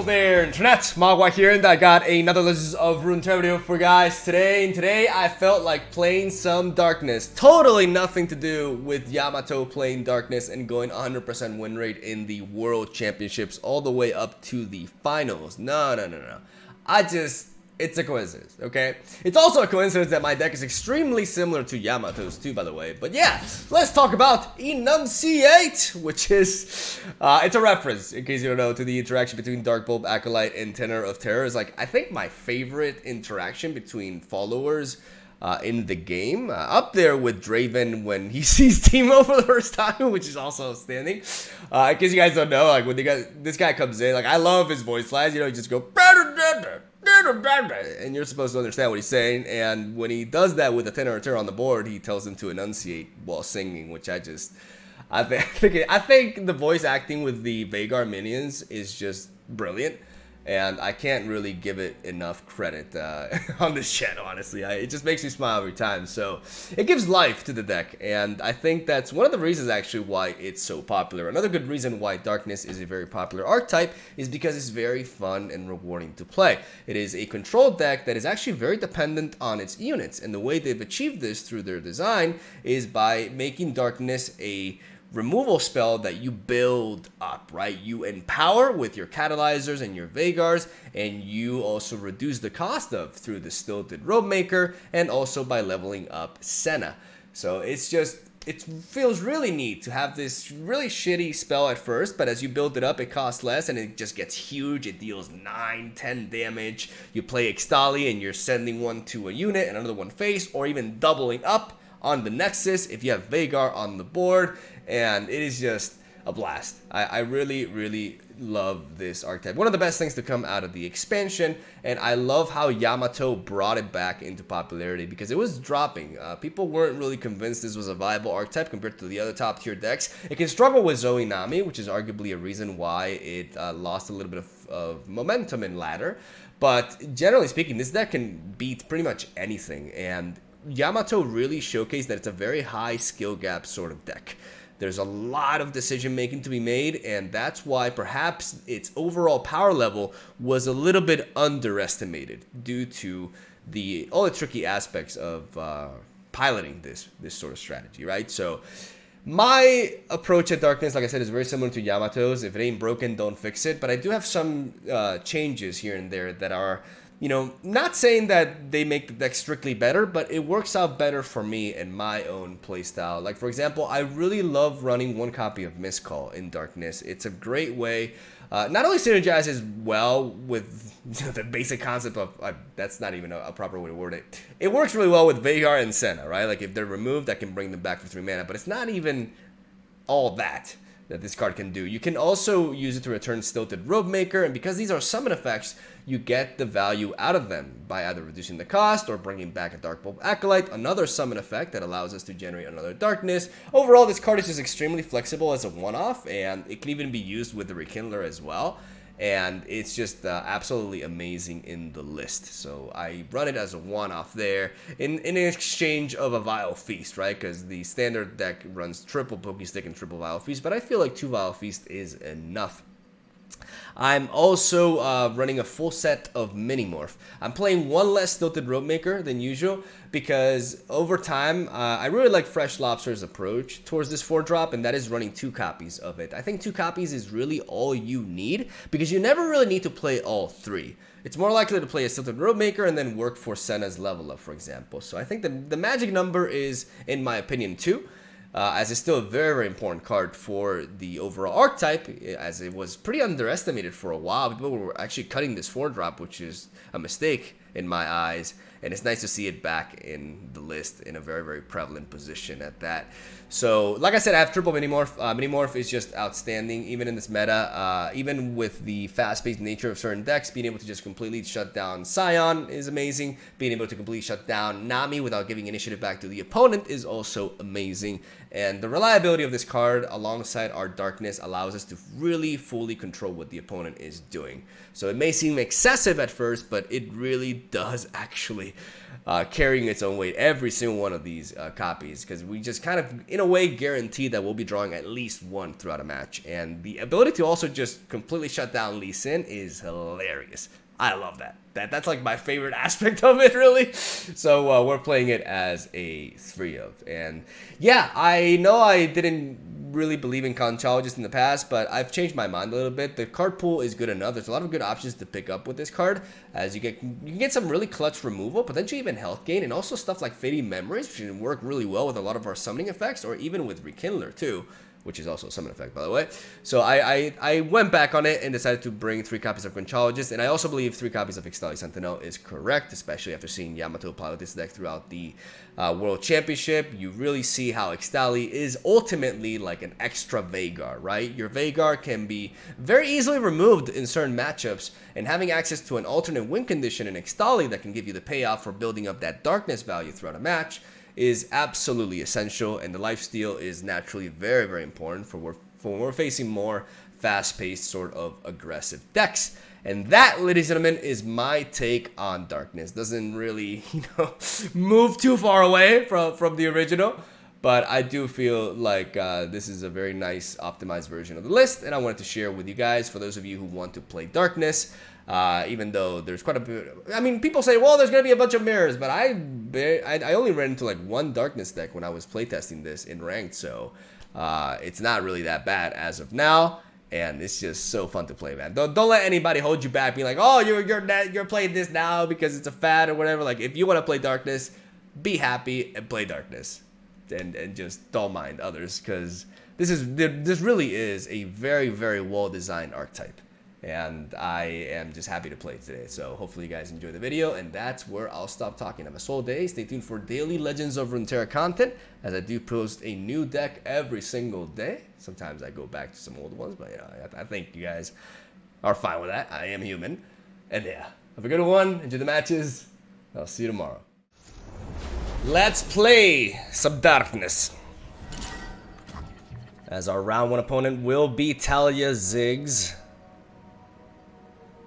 there, internet. Mogwai here, and I got another list of Runeterra video for you guys today. And today I felt like playing some Darkness. Totally nothing to do with Yamato playing Darkness and going 100% win rate in the World Championships all the way up to the finals. No. It's a coincidence, okay? It's also a coincidence that my deck is extremely similar to Yamato's too, by the way. But yeah, let's talk about Enunciate, which is, it's a reference, in case you don't know, to the interaction between Dark Bulb, Acolyte, and Tenor of Terror. Is like, I think my favorite interaction between followers in the game. Up there with Draven when he sees Teemo for the first time, which is also outstanding. In case you guys don't know, like when this guy comes in, like I love his voice lines, you know, you just go and you're supposed to understand what he's saying, and when he does that with a Tenor or Terror on the board, he tells him to enunciate while singing, which I think the voice acting with the VEIGAR minions is just brilliant, and I can't really give it enough credit on this channel, honestly. It just makes me smile every time, so it gives life to the deck, and I think that's one of the reasons actually why it's so popular. Another good reason why Darkness is a very popular archetype is because it's very fun and rewarding to play. It is a control deck that is actually very dependent on its units, and the way they've achieved this through their design is by making Darkness a removal spell that you build up, right? You empower with your catalyzers and your VEIGARs, and you also reduce the cost of through the Stilted Robemaker and also by leveling up Senna. So it feels really neat to have this really shitty spell at first, but as you build it up, it costs less and it just gets huge. It deals 9, 10 damage. You play Ixtali and you're sending one to a unit and another one face, or even doubling up on the Nexus if you have VEIGAR on the board, and it is just a blast. I really love this archetype. One of the best things to come out of the expansion, and I love how Yamato brought it back into popularity because it was dropping. People weren't really convinced this was a viable archetype compared to the other top tier decks. It can struggle with Zoe Nami, which is arguably a reason why it lost a little bit of momentum in ladder, but generally speaking, this deck can beat pretty much anything, and Yamato really showcased that it's a very high skill gap sort of deck. There's a lot of decision making to be made, and that's why perhaps its overall power level was a little bit underestimated due to all the tricky aspects of piloting this sort of strategy, right? So my approach at Darkness, like I said, is very similar to Yamato's. If it ain't broken, don't fix it. But I do have some changes here and there that are, you know, not saying that they make the deck strictly better, but it works out better for me and my own playstyle. Like, for example, I really love running one copy of Miscall in Darkness. It's a great way, not only synergizes well with the basic concept of, that's not even a proper way to word it. It works really well with VEIGAR and Senna, right? Like, if they're removed, I can bring them back for 3 mana, but it's not even all that this card can do. You can also use it to return Stilted Robemaker, and because these are summon effects, you get the value out of them by either reducing the cost or bringing back a Dark Bulb Acolyte, another summon effect that allows us to generate another Darkness. Overall, this card is just extremely flexible as a one-off, and it can even be used with the Rekindler as well. And it's just absolutely amazing in the list. So I run it as a one-off there in exchange of a Vile Feast, right? Because the standard deck runs triple Pokestick and triple Vile Feast, but I feel like 2 Vile Feast is enough. I'm also running a full set of Minimorph. I'm playing one less Stilted Robemaker than usual because over time, I really like Fresh Lobster's approach towards this 4-drop, and that is running 2 copies of it. I think 2 copies is really all you need because you never really need to play all 3. It's more likely to play a Stilted Robemaker and then work for Senna's level up, for example. So I think the magic number is, in my opinion, 2. As it's still a very important card for the overall archetype, as it was pretty underestimated for a while. People were actually cutting this 4-drop, which is a mistake in my eyes, and it's nice to see it back in the list in a very prevalent position at that. So, like I said, I have triple Minimorph. Minimorph is just outstanding, even in this meta. Even with the fast-paced nature of certain decks, being able to just completely shut down Scion is amazing. Being able to completely shut down Nami without giving initiative back to the opponent is also amazing. And the reliability of this card alongside our Darkness allows us to really fully control what the opponent is doing. So it may seem excessive at first, but it really does actually literally carrying its own weight, every single one of these copies, because we just kind of, in a way, guarantee that we'll be drawing at least one throughout a match. And the ability to also just completely shut down Lee Sin is hilarious. I love that. That's like my favorite aspect of it, really. So we're playing it as a 3-of. And yeah, I know I didn't really believe in conchologists in the past, but I've changed my mind a little bit. The card pool is good enough. There's a lot of good options to pick up with this card, as you can get some really clutch removal, potentially even health gain, and also stuff like Fading Memories, which can work really well with a lot of our summoning effects, or even with Rekindler too, which is also a summon effect, by the way. So I went back on it and decided to bring 3 copies of Conchologist, and I also believe 3 copies of Ixtali Sentinel is correct, especially after seeing Yamato pilot this deck throughout the World Championship. You really see how Ixtali is ultimately like an extra VEIGAR, right? Your VEIGAR can be very easily removed in certain matchups, and having access to an alternate win condition in Ixtali that can give you the payoff for building up that darkness value throughout a match is absolutely essential, and the lifesteal is naturally very, very important for when we're facing more fast-paced, sort of aggressive decks. And that, ladies and gentlemen, is my take on darkness. Doesn't really, move too far away from the original, but I do feel like this is a very nice optimized version of the list, and I wanted to share with you guys, for those of you who want to play darkness. Even though there's quite a bit, I mean, people say, well, there's gonna be a bunch of mirrors, but I only ran into like 1 darkness deck when I was playtesting this in ranked, so it's not really that bad as of now, and it's just so fun to play, man. Don't let anybody hold you back, being like, oh, you're playing this now because it's a fad or whatever. Like, if you want to play darkness, be happy and play darkness, and just don't mind others, because this really is a very, very well designed archetype. And I am just happy to play today. So hopefully you guys enjoy the video, and that's where I'll stop talking. Have a soul day. Stay tuned for daily Legends of Runeterra content, as I do post a new deck every single day. Sometimes I go back to some old ones, but I think you guys are fine with that. I am human. And yeah, have a good one. Enjoy the matches. I'll see you tomorrow. Let's play some darkness, as our round 1 opponent will be Taliyah Ziggs.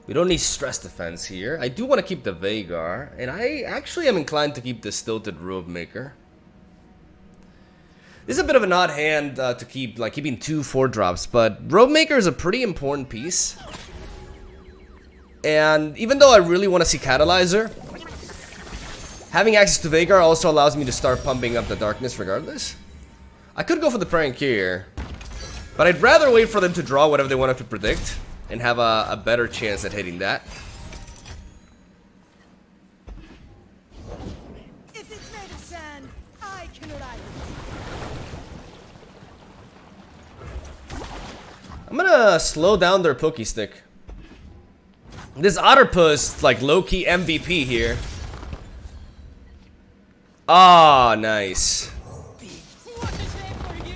We don't need stress defense here. I do want to keep the VEIGAR, and I actually am inclined to keep the Stilted Robe Maker. This is a bit of an odd hand to keep, like keeping 2 4-drops, but Robe Maker is a pretty important piece. And even though I really want to see Catalyzer, having access to VEIGAR also allows me to start pumping up the darkness regardless. I could go for the prank here, but I'd rather wait for them to draw whatever they want to predict and have a better chance at hitting that. If it's made of sand, I can ride it. I'm gonna slow down their Pokey Stick. This Otterpuss, like low-key MVP here. Ah, nice. What a shame for you!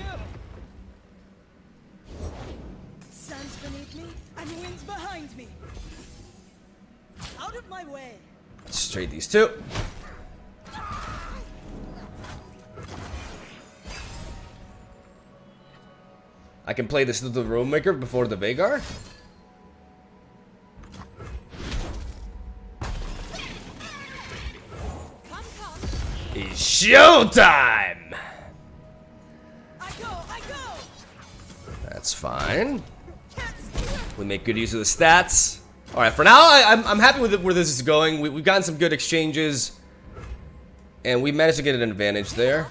Sand's beneath me and wind's behind me. Out of my way. Let's trade these 2. I can play this little Robe Maker before the VEIGAR. It's showtime! I go! That's fine. We make good use of the stats. Alright, for now, I'm happy with where this is going. We've gotten some good exchanges, and we managed to get an advantage there.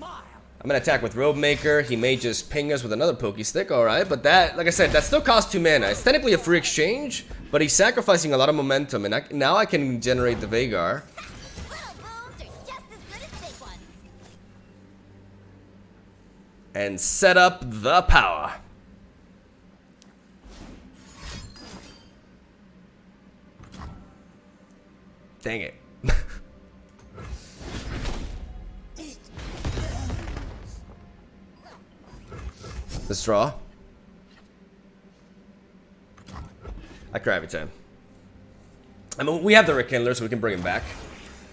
I'm gonna attack with Robe Maker. He may just ping us with another Pokey Stick, alright, but that, like I said, that still costs 2 mana. It's technically a free exchange, but he's sacrificing a lot of momentum, and now I can generate the VEIGAR. And set up the power. Dang it. Let's draw. I cry every time. I mean, we have the Rekindler, so we can bring him back.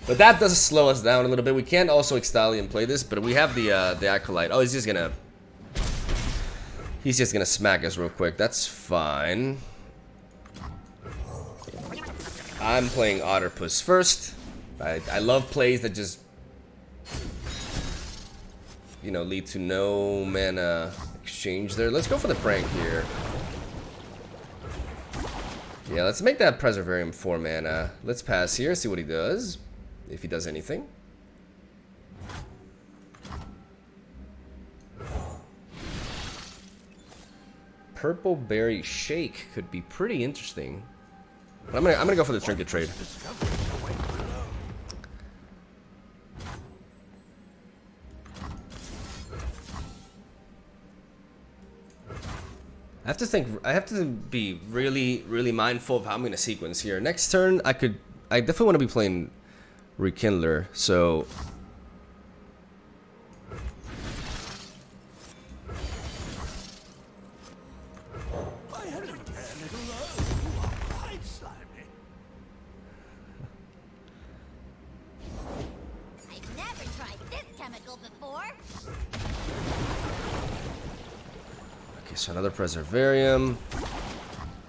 But that does slow us down a little bit. We can't also Ixtali and play this, but we have the Acolyte. Oh, he's just gonna smack us real quick. That's fine. I'm playing Otterpuss first. I love plays that just, you know, lead to no mana exchange there. Let's go for the prank here. Yeah, let's make that Preservarium 4 mana. Let's pass here, see what he does. If he does anything. Purple Berry Shake could be pretty interesting. But I'm gonna go for the trinket trade. I have to be really mindful of how I'm gonna sequence here. Next turn I definitely want to be playing Rekindler, so so another Preservarium.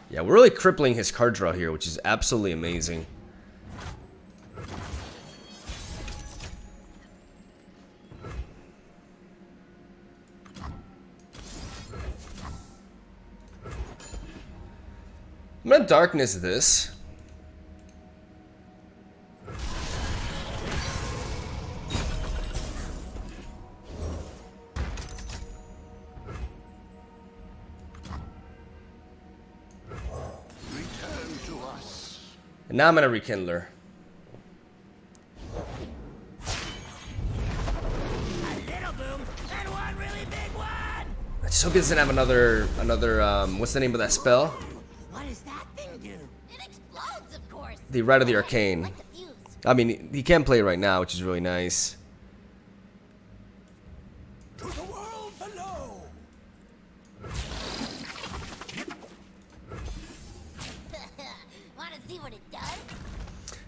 Yeah, we're really crippling his card draw here, which is absolutely amazing. I'm gonna darkness this. And now I'm gonna Rekindler. I just hope he doesn't have another what's the name of that spell? What does that thing do? It explodes, of course. The Rite of the Arcane. I mean, he can play right now, which is really nice. To the world below. Want to see what it does?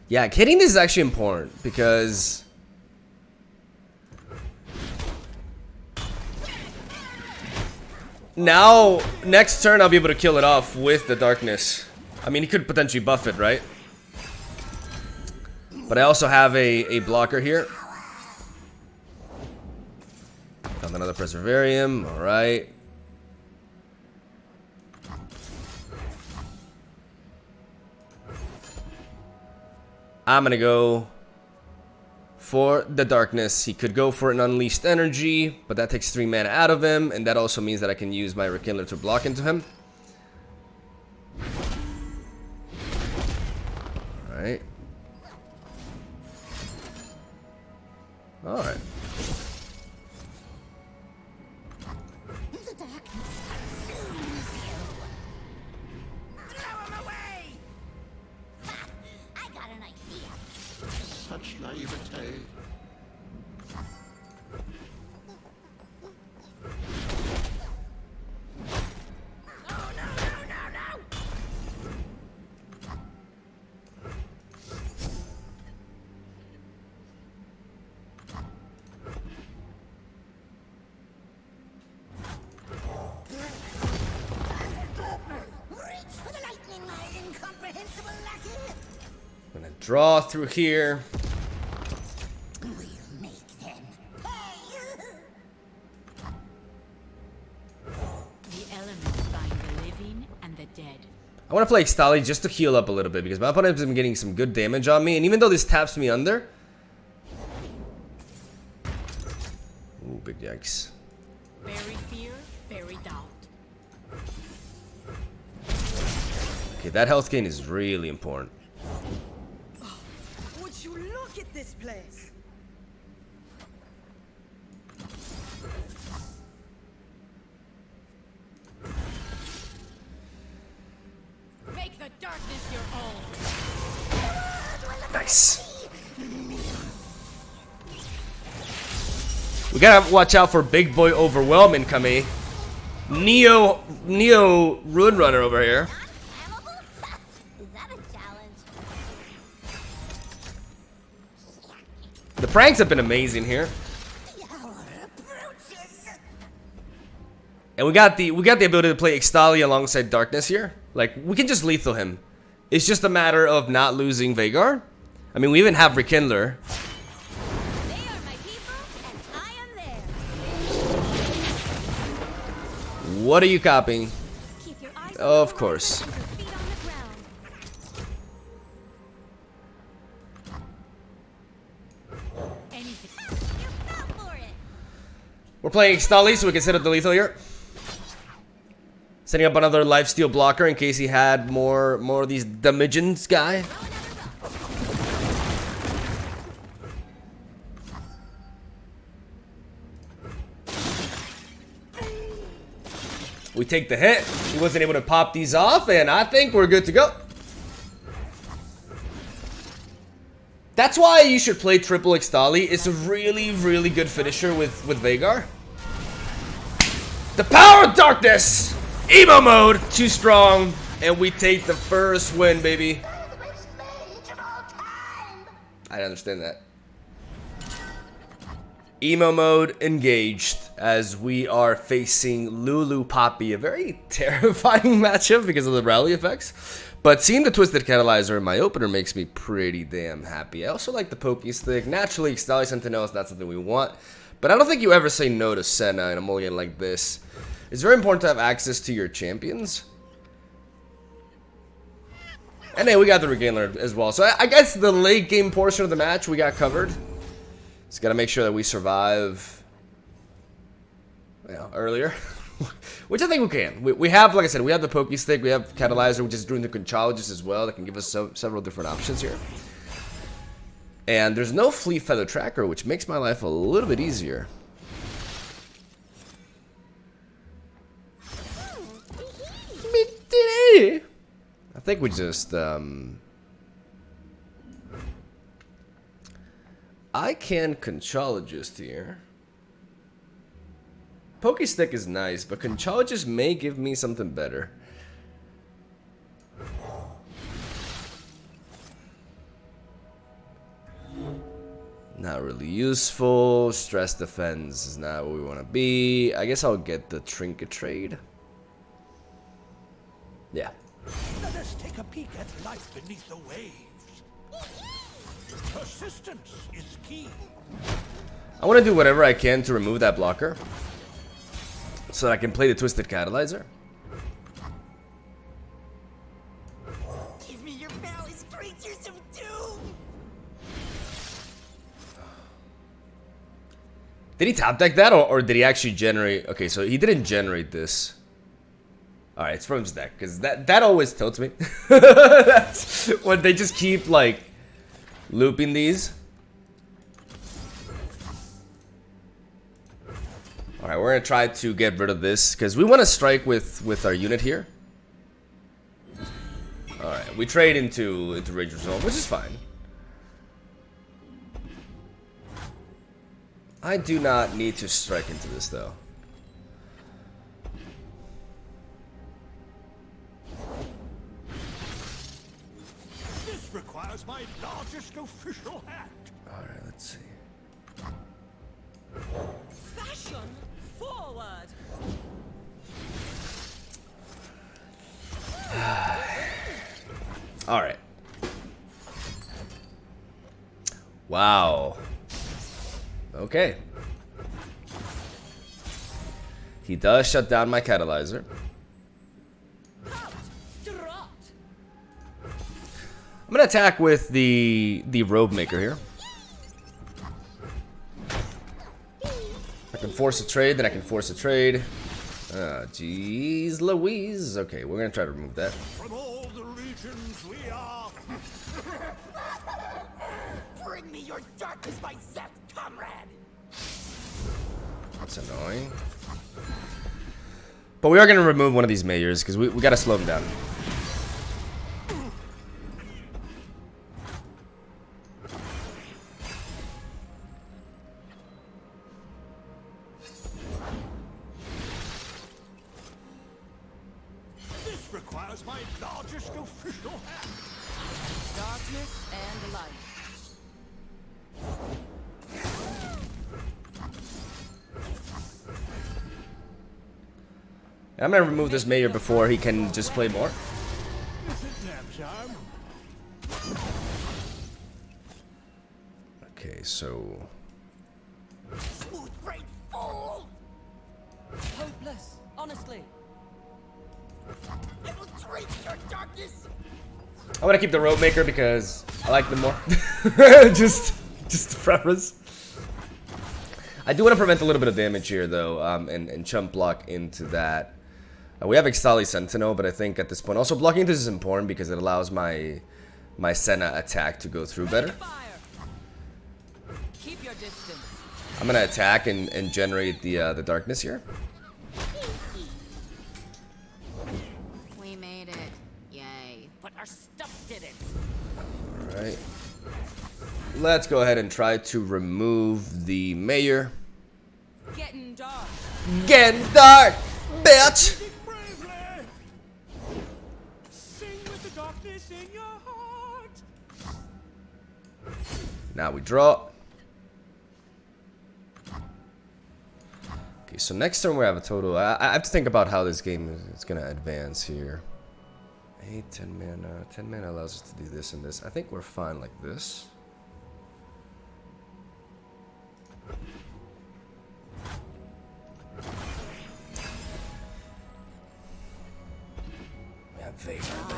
Yeah, hitting this is actually important because now next turn I'll be able to kill it off with the darkness. I mean, he could potentially buff it, right? But I also have a blocker here. Found another Preservarium. All right. I'm gonna go for the darkness. He could go for an Unleashed Energy, but that takes 3 mana out of him, and that also means that I can use my Rekindler to block into him. Alright. Alright. The darkness consumes you. Throw him away! Ha! I got an idea. Such naivete. Oh no, no, no, no! Reach for the lightning, my incomprehensible lackey! I'm gonna draw through here. We'll make them pay! The elements bind the living and the dead. I want to play Taliyah just to heal up a little bit because my opponent has been getting some good damage on me, and even though this taps me under. Ooh, big yikes. Bury fear, bury doubt. Okay, that health gain is really important. Would you look at this place? Make the darkness your own. Nice. We gotta watch out for big boy overwhelm incoming. Neo Rune Runner over here. Is that a challenge? The pranks have been amazing here. The hour approaches. And we got the ability to play Taliyah alongside Darkness here. Like, we can just lethal him. It's just a matter of not losing VEIGAR. I mean, we even have Rekindler. They are my people, and I am theirs. What are you copying? Keep your eyes Of on the course. horizon and your feet on the ground. Anything. You fell for it. We're playing Stolly, so we can set up the lethal here. Setting up another lifesteal blocker in case he had more of these damagens guy. We take the hit. He wasn't able to pop these off, and I think we're good to go. That's why you should play triple Ixtali. It's a really, really good finisher with VEIGAR. The power of darkness! Emo mode! Too strong. And we take the first win, baby. I understand that. Emo mode engaged as we are facing Lulu Poppy. A very terrifying matchup because of the rally effects. But seeing the Twisted Catalyzer in my opener makes me pretty damn happy. I also like the Pokey Stick. Naturally, Ixtali Sentinel is not something we want. But I don't think you ever say no to Senna in a mulligan like this. It's very important to have access to your champions. And then we got the Rekindler as well. So I guess the late game portion of the match we got covered. Just gotta make sure that we survive, you know, earlier. Which I think we can. We have, like I said, we have the Pokey Stick, we have Catalyzer, which is doing the Conchologist as well. That can give us several different options here. And there's no Fleet Feather Tracker, which makes my life a little bit easier. I think we just, I can Conchologist here. Pokey Stick is nice, but Conchologist may give me something better. Not really useful. Stress defense is not what we want to be. I guess I'll get the Trinket Trade. Yeah. Let us take a peek at life beneath the waves. Persistence is key. I want to do whatever I can to remove that blocker, so that I can play the Twisted Catalyzer. Give me your malice, creatures of doom. Did he top deck that, or did he actually generate? Okay, so he didn't generate this. Alright, it's from his deck, because that always tilts me. That's when they just keep, like, looping these. Alright, we're going to try to get rid of this, because we want to strike with our unit here. Alright, we trade into Rage Resolve, which is fine. I do not need to strike into this, though. This requires my largest official hat. Alright, let's see. Fashion forward. Alright. Wow. Okay. He does shut down my Catalyzer. I'm gonna attack with the Robe Maker here. I can force a trade, then I can force a trade. Jeez Louise. Okay, we're gonna try to remove that. From all the regions we are. Bring me your darkness, my Zep comrade. That's annoying. But we are gonna remove one of these Mayors because we gotta slow him down. This requires my largest official hat. Darkness and light. I'm gonna remove this Mayor before he can just play more. Is it nap time? so Smooth brain fool! Hopeless, honestly. I will drink your darkness! I'm gonna keep the rope maker because I like them more. just the preference. I do want to prevent a little bit of damage here though, and chump block into that. We have Ixtali Sentinel, but I think at this point also blocking this is important because it allows my Senna attack to go through better. Keep your distance. I'm gonna attack and generate the darkness here. We made it. Yay. But our stuff did it. Alright. Let's go ahead and try to remove the mayor. Getting dark. Getting dark, bitch! Bravely! Sing with the darkness in your heart! Now we draw. Okay, so next turn we have a total. I have to think about how this game is gonna advance here. 8, 10 mana. 10 mana allows us to do this and this. I think we're fine like this. We have VEIGAR there.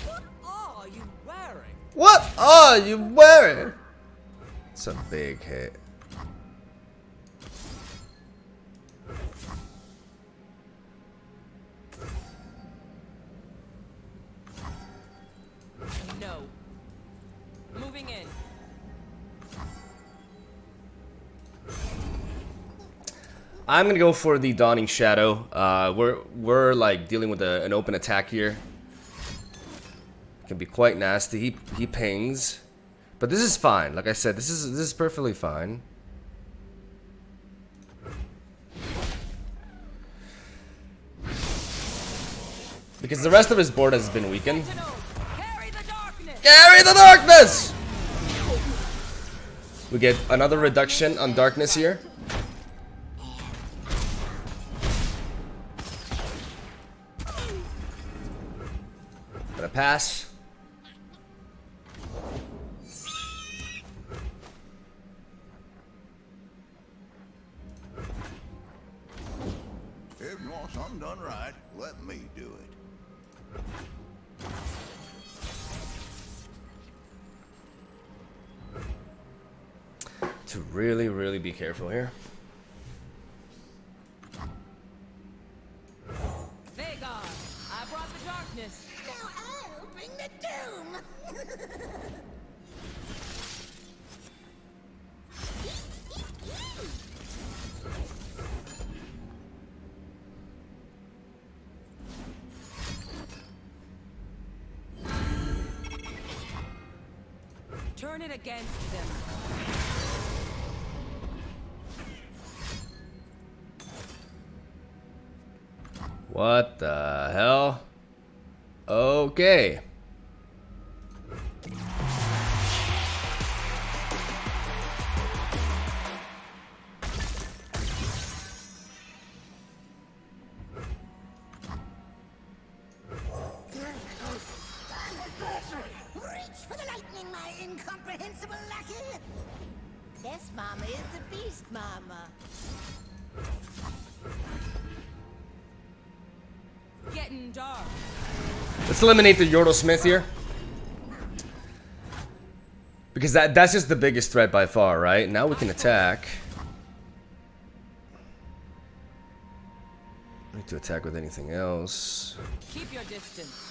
What are you wearing? What are you wearing? It's a big hit. No. Moving in. I'm gonna go for the Dawning Shadow. We're like dealing with an open attack here. Can be quite nasty. He pings, but this is fine. Like I said, this is perfectly fine. Because the rest of his board has been weakened. Carry the darkness. Carry the darkness! We get another reduction on darkness here. Gonna pass. If you want something done right, let me do it. To really be careful here. VEIGAR, I brought the darkness. Now I'll bring the doom! Turn it against them. What the hell? Okay. Reach for the lightning, my incomprehensible lackey! This mama is a beast mama. Getting dark. Let's eliminate the Yordle Smith here. Because that's just the biggest threat by far, right? Now we can attack. I need to attack with anything else. Keep your distance.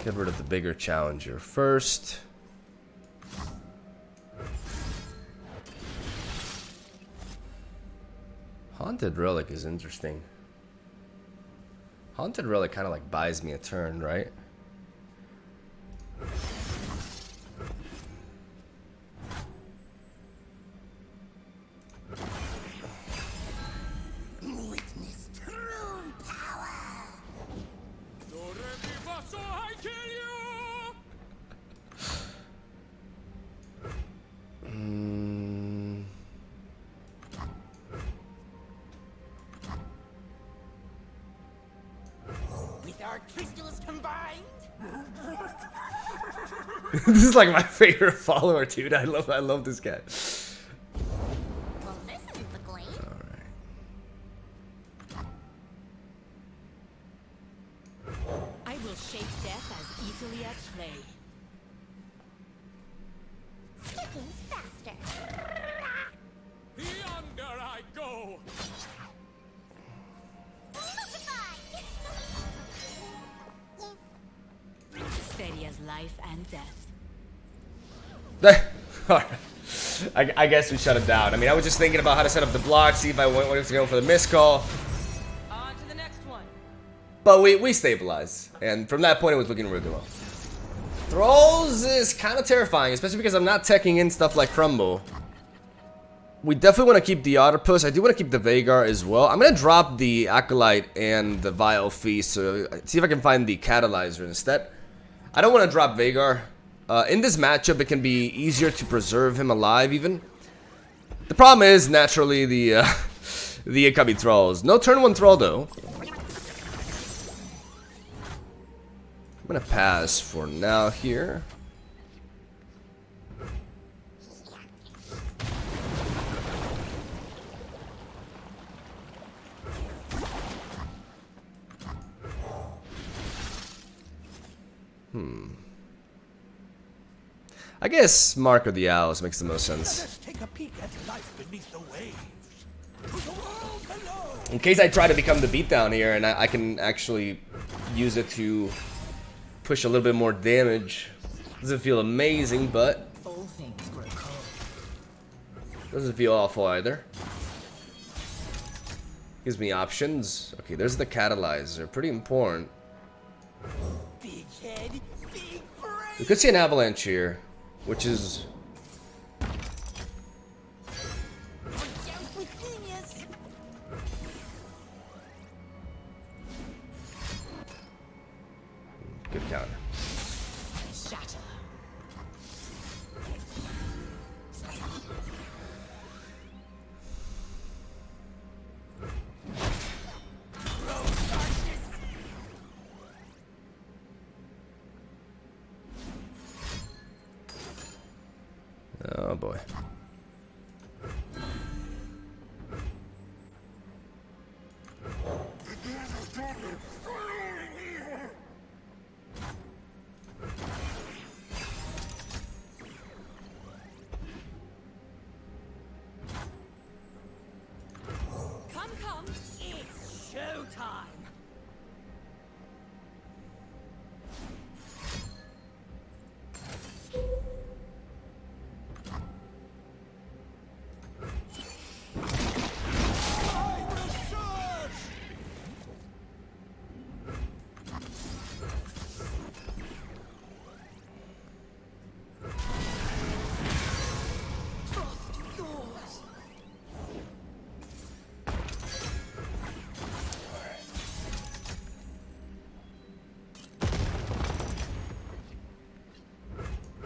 Get rid of the bigger challenger first. Haunted Relic is interesting. Haunted Relic kind of like buys me a turn, right? Witness true power! So I kill you. dark crystals combined? This is like my favorite follower, dude. I love this guy. Well, this isn't the glade. I will shape death as easily as clay. Sticking's faster. Yonder I go! Steady as life and death. Alright. I guess we shut it down. I mean, I was just thinking about how to set up the block, see if I wanted to go for the missed call. On to the next one. But we stabilized. And from that point, it was looking really well. Thralls is kind of terrifying, especially because I'm not teching in stuff like Crumble. We definitely want to keep the Otterpuss. I do want to keep the VEIGAR as well. I'm going to drop the Acolyte and the Vile Feast, so see if I can find the Catalyzer instead. I don't want to drop VEIGAR. In this matchup, it can be easier to preserve him alive, even. The problem is, naturally, the incoming Thralls. No turn 1 Thrall, though. I'm going to pass for now here. I guess Mark of the Owls makes the most sense. Let's take a peek at life beneath the waves. To the world below. In case I try to become the beatdown here and I can actually use it to push a little bit more damage. Doesn't feel amazing, but All things grow cold. doesn't feel awful either. Gives me options. Okay, there's the Catalyzer. Pretty important. Big head, big brain. We could see an Avalanche here, which is... Jump with genius. good counter. Shatter. Oh boy. Come, it's showtime. I will surge. Frost yours.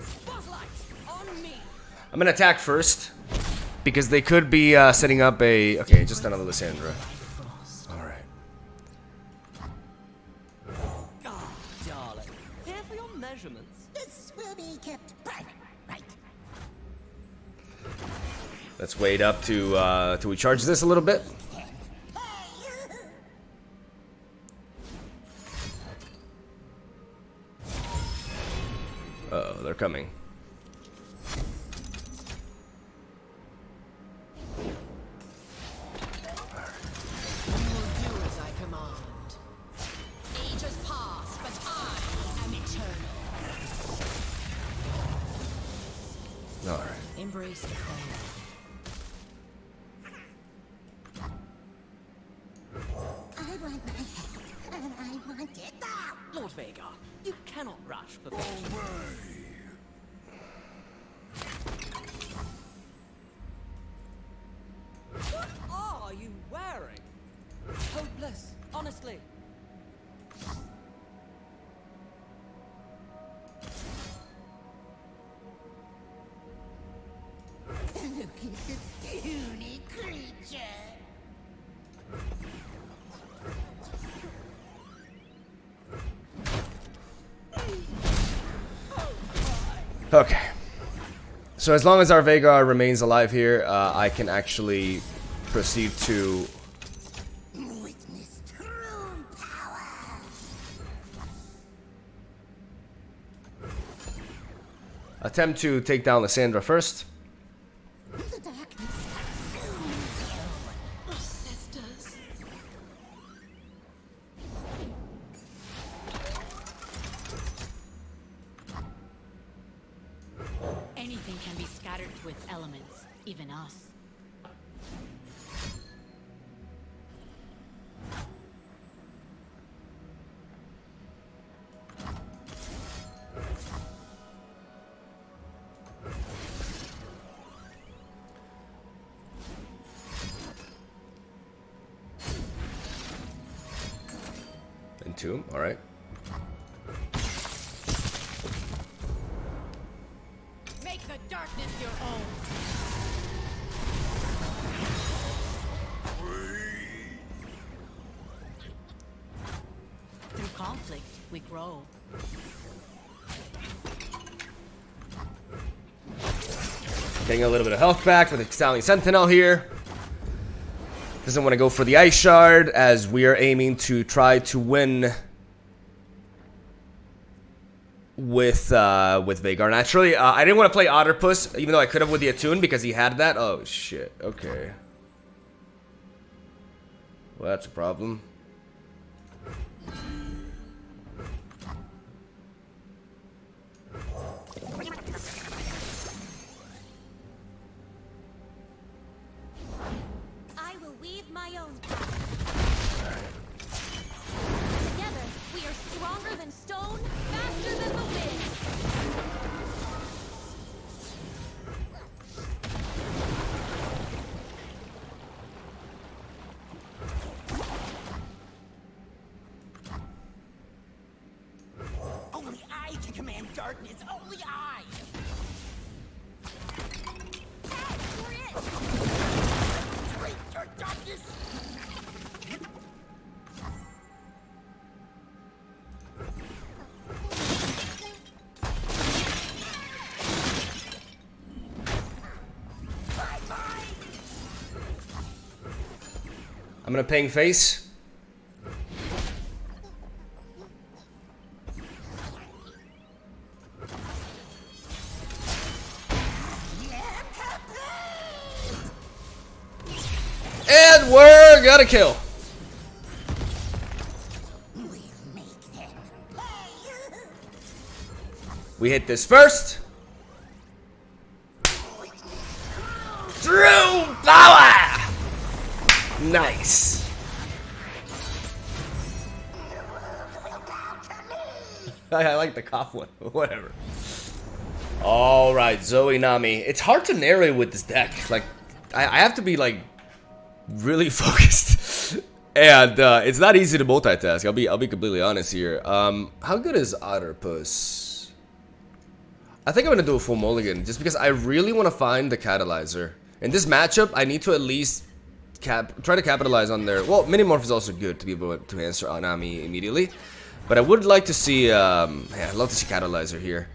Spotlight on me. I'm gonna attack first because they could be setting up a... Okay, just another Lysandra. Alright. Ah, darling. Here for your measurements. This will be kept private, right? Let's wait up to we charge this a little bit. Uh-oh, they're coming. You will do as I command. Ages pass, but I am eternal. Alright. Embrace the cold. I want my head, and I want it now. Lord Veigar, you cannot rush before. What are you wearing? Hopeless, honestly. Look at this puny creature. Okay. So as long as our VEIGAR remains alive here, I can actually proceed to Witness true power. attempt to take down Lysandra first. The darkness consumes you. Sisters. Anything can be scattered to its elements, even us. And 2, alright. Make the darkness your own. Through conflict, we grow. Getting a little bit of health back with the Stallion Sentinel here. Doesn't want to go for the Ice Shard as we are aiming to try to win with VEIGAR. Naturally, I didn't want to play Otterpuss, even though I could have with the Attune because he had that. Oh shit. Okay. Well, that's a problem. I will weave my own path. Together, we are stronger than stone, faster than the wind. Only I can command darkness. Only I. Drink your darkness. I'm gonna ping face. And we're gonna kill. We'll make them pay. We hit this first. True power! Nice. I like the cough one, but whatever. Alright, Zoe Nami. It's hard to narrate with this deck. Like, I have to be, like, really focused. And it's not easy to multitask. I'll be completely honest here. How good is Otterpuss? I think I'm gonna do a full mulligan just because I really want to find the catalyzer. In this matchup, I need to at least try to capitalize on their... Well, Minimorph is also good to be able to answer Nami immediately. But I would like to see... yeah, I'd love to see catalyzer here.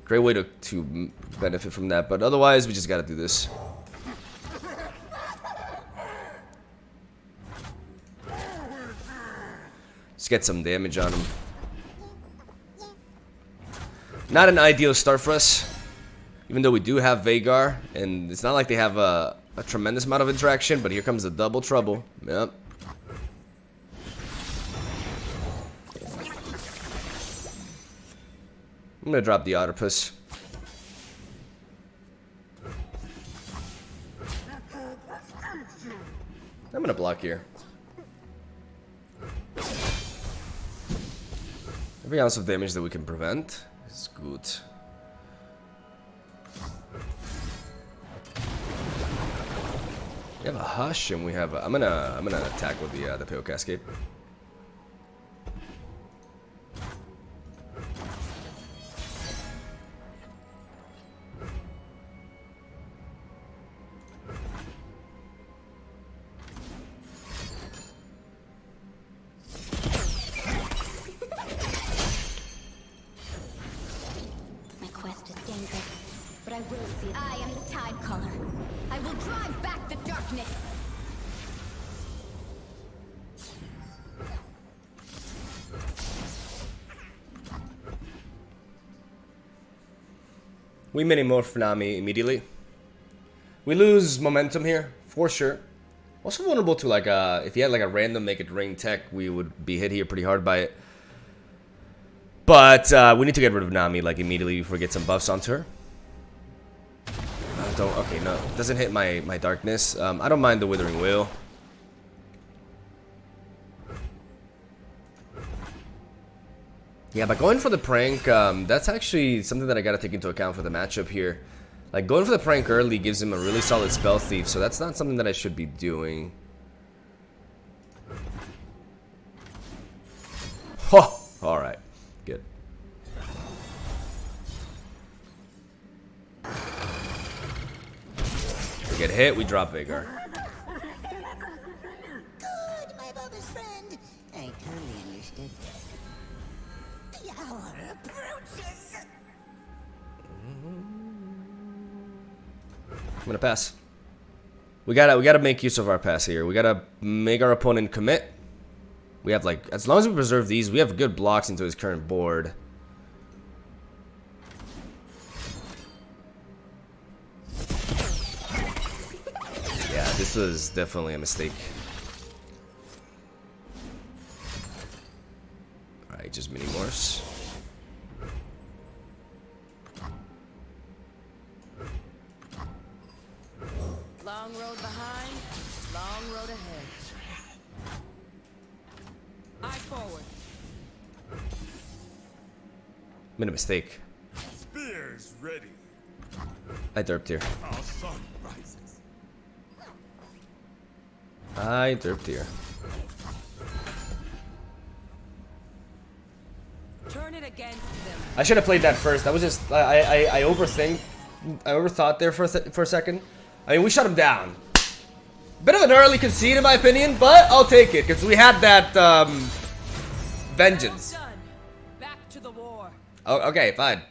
Great way to benefit from that. But otherwise, we just gotta do this. Let's get some damage on him. Not an ideal start for us. Even though we do have VEIGAR, and it's not like they have a tremendous amount of interaction, but here comes the double trouble. Yep. I'm gonna drop the Otterpuss. I'm gonna block here. Every ounce of damage that we can prevent is good. We have a Hush and we have a, I'm gonna attack with the Pale Cascade. My quest is dangerous. We mini-morph Nami immediately. We lose momentum here, for sure. Also vulnerable to like if he had like a random make it rain tech, we would be hit here pretty hard by it. But we need to get rid of Nami like immediately before we get some buffs onto her. Okay, no, it doesn't hit my darkness. I don't mind the Withering Wheel. Yeah, but going for the prank, that's actually something that I gotta take into account for the matchup here. Like, going for the prank early gives him a really solid spell thief, so that's not something that I should be doing. Oh, alright. Good. We get hit, we drop VEIGAR. Good, my brother's friend. I totally understood that. The hour approaches. I'm gonna pass. We gotta make use of our pass here. We gotta make our opponent commit. We have like, as long as we preserve these, we have good blocks into his current board. Yeah, this was definitely a mistake. Alright, just mini morphs. Long road behind, long road ahead. Eyes forward. Made a mistake. Spears ready. I derped here. Our sun rises. I derped here. Turn it against them. I should have played that first. That was just I overthought there for a second. I mean, we shut him down. Bit of an early concede in my opinion, but I'll take it because we had that vengeance. Done. Back to the war. Oh, okay, fine.